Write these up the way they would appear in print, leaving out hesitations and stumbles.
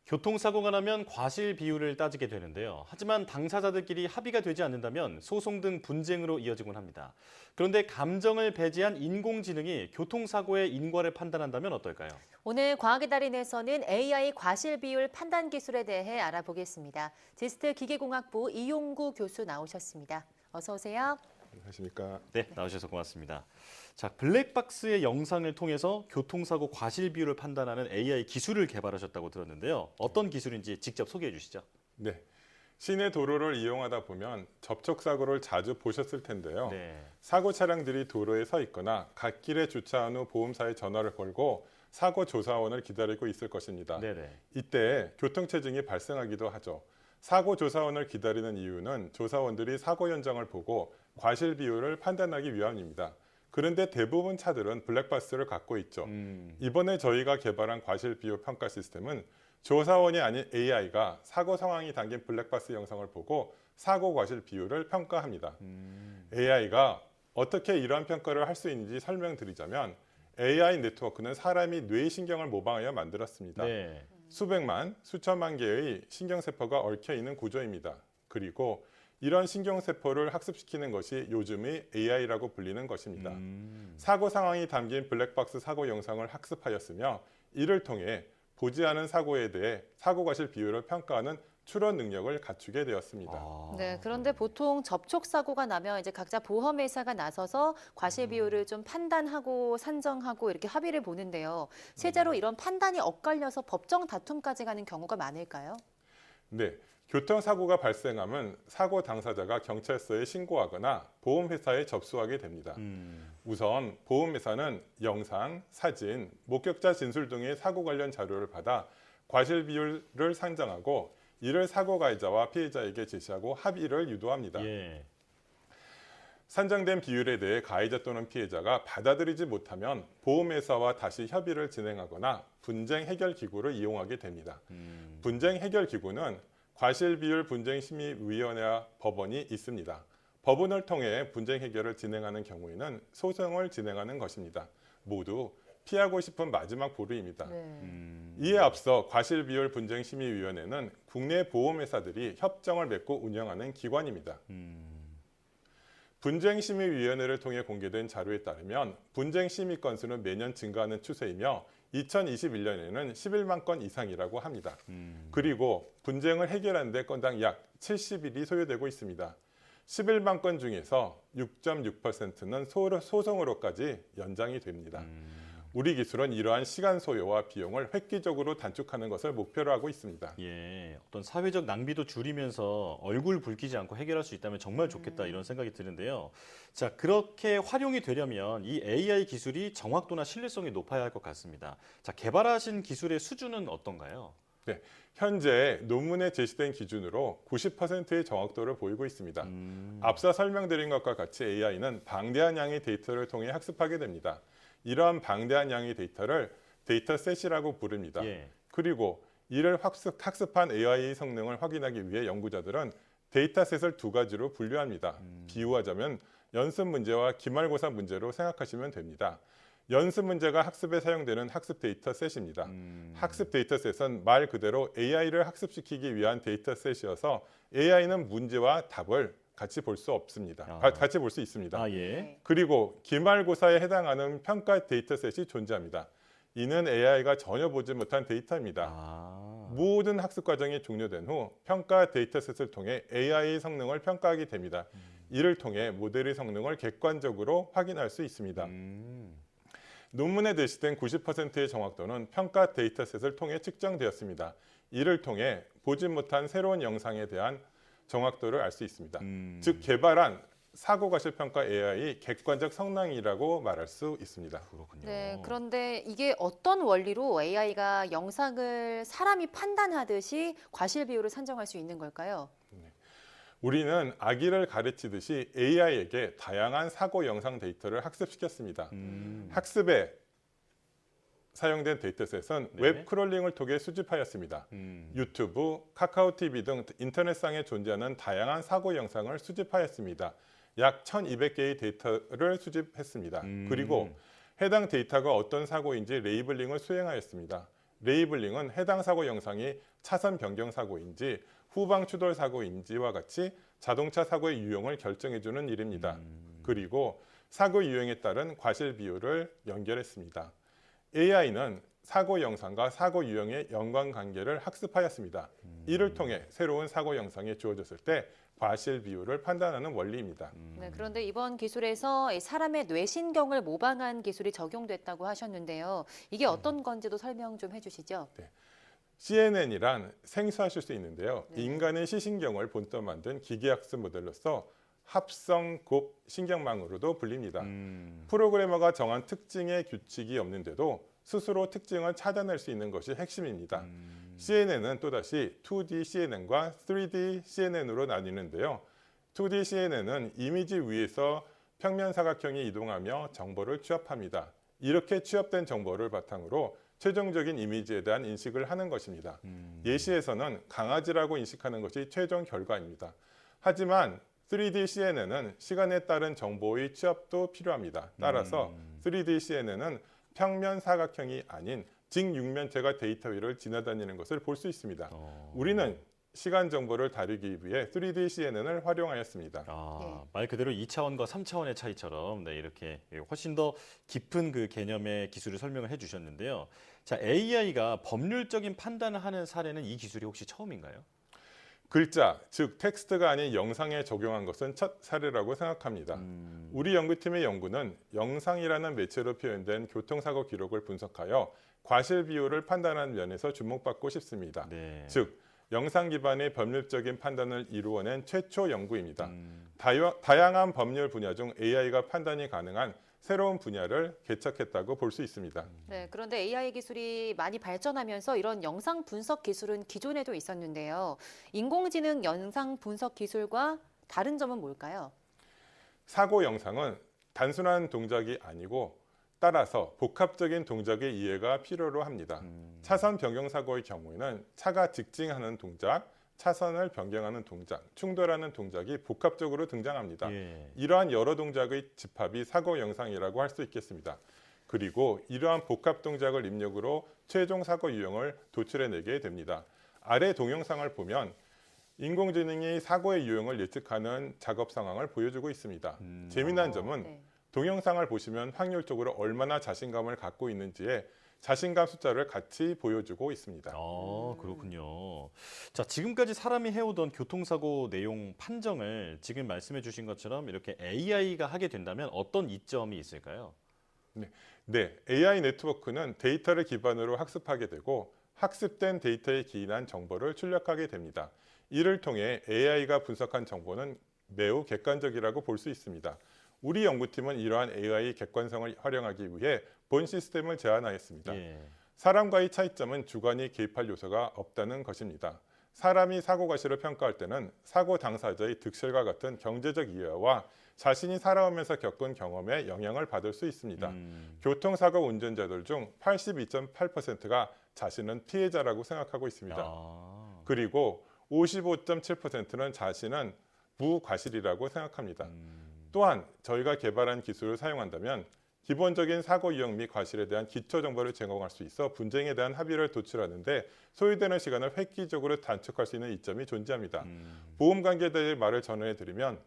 교통사고가 나면 과실 비율을 따지게 되는데요. 하지만 당사자들끼리 합의가 되지 않는다면 소송 등 분쟁으로 이어지곤 합니다. 그런데 감정을 배제한 인공지능이 교통사고의 인과를 판단한다면 어떨까요? 오늘 과학의 달인에서는 AI 과실 비율 판단 기술에 대해 알아보겠습니다. 지스트 기계공학부 이용구 교수 나오셨습니다. 어서 오세요. 안녕하십니까. 네, 나오셔서 고맙습니다. 자, 블랙박스의 영상을 통해서 교통사고 과실 비율을 판단하는 AI 기술을 개발하셨다고 들었는데요. 어떤 기술인지 직접 소개해 주시죠. 네, 시내 도로를 이용하다 보면 접촉사고를 자주 보셨을 텐데요. 네. 사고 차량들이 도로에 서 있거나 갓길에 주차한 후 보험사에 전화를 걸고 사고 조사원을 기다리고 있을 것입니다. 네네. 이때 교통체증이 발생하기도 하죠. 사고 조사원을 기다리는 이유는 조사원들이 사고 현장을 보고 과실 비율을 판단하기 위함입니다. 그런데 대부분 차들은 블랙박스를 갖고 있죠. 이번에 저희가 개발한 과실 비율 평가 시스템은 조사원이 아닌 AI가 사고 상황이 담긴 블랙박스 영상을 보고 사고 과실 비율을 평가합니다. AI가 어떻게 이러한 평가를 할 수 있는지 설명드리자면 AI 네트워크는 사람이 뇌의 신경을 모방하여 만들었습니다. 네. 수백만, 수천만 개의 신경세포가 얽혀 있는 구조입니다. 그리고 이런 신경세포를 학습시키는 것이 요즘의 AI라고 불리는 것입니다. 사고 상황이 담긴 블랙박스 사고 영상을 학습하였으며 이를 통해 보지 않은 사고에 대해 사고 과실 비율을 평가하는 추론 능력을 갖추게 되었습니다. 네, 그런데 보통 접촉 사고가 나면 이제 각자 보험 회사가 나서서 과실 비율을 좀 판단하고 산정하고 이렇게 합의를 보는데요. 실제로 이런 판단이 엇갈려서 법정 다툼까지 가는 경우가 많을까요? 네, 교통사고가 발생하면 사고 당사자가 경찰서에 신고하거나 보험회사에 접수하게 됩니다. 우선 보험회사는 영상, 사진, 목격자 진술 등의 사고 관련 자료를 받아 과실 비율을 산정하고 이를 사고 가해자와 피해자에게 제시하고 합의를 유도합니다. 예. 산정된 비율에 대해 가해자 또는 피해자가 받아들이지 못하면 보험회사와 다시 협의를 진행하거나 분쟁 해결 기구를 이용하게 됩니다. 분쟁 해결 기구는 과실비율 분쟁심의위원회와 법원이 있습니다. 법원을 통해 분쟁 해결을 진행하는 경우에는 소송을 진행하는 것입니다. 모두 피하고 싶은 마지막 보루입니다. 네. 이에 앞서 과실비율 분쟁심의위원회는 국내 보험회사들이 협정을 맺고 운영하는 기관입니다. 분쟁심의위원회를 통해 공개된 자료에 따르면 분쟁심의 건수는 매년 증가하는 추세이며 2021년에는 11만 건 이상이라고 합니다. 그리고 분쟁을 해결하는 데 건당 약 70일이 소요되고 있습니다. 11만 건 중에서 6.6%는 소송으로까지 연장이 됩니다. 우리 기술은 이러한 시간 소요와 비용을 획기적으로 단축하는 것을 목표로 하고 있습니다. 예, 어떤 사회적 낭비도 줄이면서 얼굴 붉히지 않고 해결할 수 있다면 정말 좋겠다 이런 생각이 드는데요. 자, 그렇게 활용이 되려면 이 AI 기술이 정확도나 신뢰성이 높아야 할 것 같습니다. 자, 개발하신 기술의 수준은 어떤가요? 네, 현재 논문에 제시된 기준으로 90%의 정확도를 보이고 있습니다. 앞서 설명드린 것과 같이 AI는 방대한 양의 데이터를 통해 학습하게 됩니다. 이러한 방대한 양의 데이터를 데이터셋이라고 부릅니다. 예. 그리고 이를 학습한 AI의 성능을 확인하기 위해 연구자들은 데이터셋을 두 가지로 분류합니다. 비유하자면 연습 문제와 기말고사 문제로 생각하시면 됩니다. 연습 문제가 학습에 사용되는 학습 데이터셋입니다. 학습 데이터셋은 말 그대로 AI를 학습시키기 위한 데이터셋이어서 AI는 문제와 답을 같이 볼 수 없습니다. 같이 볼 수 있습니다. 아, 예. 그리고 기말고사에 해당하는 평가 데이터셋이 존재합니다. 이는 AI가 전혀 보지 못한 데이터입니다. 모든 학습 과정이 종료된 후 평가 데이터셋을 통해 AI의 성능을 평가하게 됩니다. 이를 통해 모델의 성능을 객관적으로 확인할 수 있습니다. 논문에 제시된 90%의 정확도는 평가 데이터셋을 통해 측정되었습니다. 이를 통해 보지 못한 새로운 영상에 대한 정확도를 알 수 있습니다. 즉 개발한 사고 과실 평가 AI의 객관적 성능이라고 말할 수 있습니다. 그렇군요. 네, 그런데 이게 어떤 원리로 AI가 영상을 사람이 판단하듯이 과실 비율을 산정할 수 있는 걸까요? 우리는 아기를 가르치듯이 AI에게 다양한 사고 영상 데이터를 학습시켰습니다. 학습에 사용된 데이터셋은 네. 웹 크롤링을 통해 수집하였습니다. 유튜브, 카카오 TV 등 인터넷상에 존재하는 다양한 사고 영상을 수집하였습니다. 약 1,200개의 데이터를 수집했습니다. 그리고 해당 데이터가 어떤 사고인지 레이블링을 수행하였습니다. 레이블링은 해당 사고 영상이 차선 변경 사고인지 후방 추돌 사고인지와 같이 자동차 사고의 유형을 결정해주는 일입니다. 그리고 사고 유형에 따른 과실 비율을 연결했습니다. AI는 사고 영상과 사고 유형의 연관관계를 학습하였습니다. 이를 통해 새로운 사고 영상이 주어졌을 때 과실 비율을 판단하는 원리입니다. 네, 그런데 이번 기술에서 이 사람의 뇌신경을 모방한 기술이 적용됐다고 하셨는데요. 이게 어떤 건지도 설명 좀 해주시죠. CNN이란 생소하실 수 있는데요. 네. 인간의 시신경을 본떠 만든 기계학습 모델로서 합성곱 신경망으로도 불립니다. 프로그래머가 정한 특징의 규칙이 없는데도 스스로 특징을 찾아낼 수 있는 것이 핵심입니다. CNN은 또다시 2D CNN과 3D CNN으로 나뉘는데요. 2D CNN은 이미지 위에서 평면 사각형이 이동하며 정보를 취합합니다. 이렇게 취합된 정보를 바탕으로 최종적인 이미지에 대한 인식을 하는 것입니다. 예시에서는 강아지라고 인식하는 것이 최종 결과입니다. 하지만 3D CNN은 시간에 따른 정보의 취합도 필요합니다. 따라서 3D CNN은 평면 사각형이 아닌 직육면체가 데이터 위를 지나다니는 것을 볼 수 있습니다. 우리는 시간 정보를 다루기 위해 3D CNN을 활용하였습니다. 말 그대로 2차원과 3차원의 차이처럼 네, 이렇게 훨씬 더 깊은 그 개념의 기술을 설명을 해주셨는데요. 자, AI가 법률적인 판단을 하는 사례는 이 기술이 혹시 처음인가요? 글자, 즉 텍스트가 아닌 영상에 적용한 것은 첫 사례라고 생각합니다. 우리 연구팀의 연구는 영상이라는 매체로 표현된 교통사고 기록을 분석하여 과실 비율을 판단하는 면에서 주목받고 싶습니다. 네. 즉, 영상 기반의 법률적인 판단을 이루어낸 최초 연구입니다. 다양한 법률 분야 중 AI가 판단이 가능한 새로운 분야를 개척했다고 볼 수 있습니다. 네, 그런데 AI 기술이 많이 발전하면서 이런 영상 분석 기술은 기존에도 있었는데요. 인공지능 영상 분석 기술과 다른 점은 뭘까요? 사고 영상은 단순한 동작이 아니고 따라서 복합적인 동작의 이해가 필요로 합니다. 차선 변경 사고의 경우에는 차가 직진하는 동작, 차선을 변경하는 동작, 충돌하는 동작이 복합적으로 등장합니다. 예. 이러한 여러 동작의 집합이 사고 영상이라고 할 수 있겠습니다. 그리고 이러한 복합 동작을 입력으로 최종 사고 유형을 도출해내게 됩니다. 아래 동영상을 보면 인공지능이 사고의 유형을 예측하는 작업 상황을 보여주고 있습니다. 재미난 점은 네. 동영상을 보시면 확률적으로 얼마나 자신감을 갖고 있는지에 자신감 숫자를 같이 보여주고 있습니다. 그렇군요. 자, 지금까지 사람이 해오던 교통사고 내용 판정을 지금 말씀해 주신 것처럼 이렇게 AI가 하게 된다면 어떤 이점이 있을까요? 네, AI 네트워크는 데이터를 기반으로 학습하게 되고 학습된 데이터에 기인한 정보를 출력하게 됩니다. 이를 통해 AI가 분석한 정보는 매우 객관적이라고 볼 수 있습니다. 우리 연구팀은 이러한 AI 객관성을 활용하기 위해 본 시스템을 제안하였습니다. 예. 사람과의 차이점은 주관이 개입할 요소가 없다는 것입니다. 사람이 사고 과실을 평가할 때는 사고 당사자의 득실과 같은 경제적 이해와 자신이 살아오면서 겪은 경험에 영향을 받을 수 있습니다. 교통사고 운전자들 중 82.8%가 자신은 피해자라고 생각하고 있습니다. 그리고 55.7%는 자신은 무과실이라고 생각합니다. 또한 저희가 개발한 기술을 사용한다면 기본적인 사고 유형 및 과실에 대한 기초 정보를 제공할 수 있어 분쟁에 대한 합의를 도출하는데 소요되는 시간을 획기적으로 단축할 수 있는 이점이 존재합니다. 보험 관계에 대해 말을 전해드리면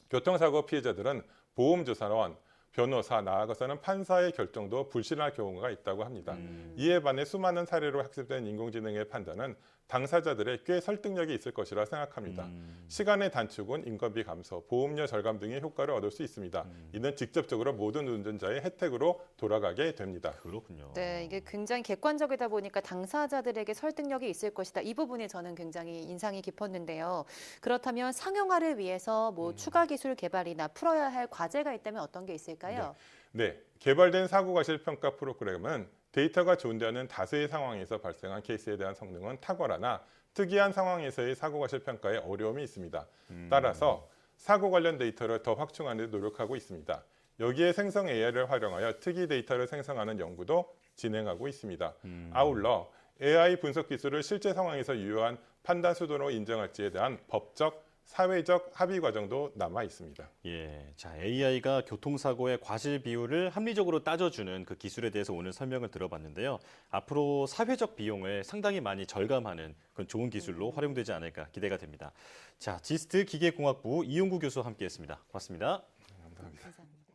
교통사고 피해자들은 보험조사원, 변호사, 나아가서는 판사의 결정도 불신할 경우가 있다고 합니다. 이에 반해 수많은 사례로 학습된 인공지능의 판단은 당사자들의 꽤 설득력이 있을 것이라 생각합니다. 시간의 단축은 인건비 감소, 보험료 절감 등의 효과를 얻을 수 있습니다. 이는 직접적으로 모든 운전자의 혜택으로 돌아가게 됩니다. 그렇군요. 네, 이게 굉장히 객관적이다 보니까 당사자들에게 설득력이 있을 것이다. 이 부분에 저는 굉장히 인상이 깊었는데요. 그렇다면 상용화를 위해서 뭐 추가 기술 개발이나 풀어야 할 과제가 있다면 어떤 게 있을까요? 네, 개발된 사고 과실 평가 프로그램은 데이터가 존재하는 다수의 상황에서 발생한 케이스에 대한 성능은 탁월하나 특이한 상황에서의 사고 과실 평가에 어려움이 있습니다. 따라서 사고 관련 데이터를 더 확충하는 데 노력하고 있습니다. 여기에 생성 AI를 활용하여 특이 데이터를 생성하는 연구도 진행하고 있습니다. 아울러 AI 분석 기술을 실제 상황에서 유효한 판단 수단으로 인정할지에 대한 법적, 사회적 합의 과정도 남아 있습니다. 예, 자 AI가 교통사고의 과실 비율을 합리적으로 따져주는 그 기술에 대해서 오늘 설명을 들어봤는데요. 앞으로 사회적 비용을 상당히 많이 절감하는 그런 좋은 기술로 활용되지 않을까 기대가 됩니다. 자, 지스트 기계공학부 이용구 교수와 함께했습니다. 고맙습니다. 감사합니다. 감사합니다.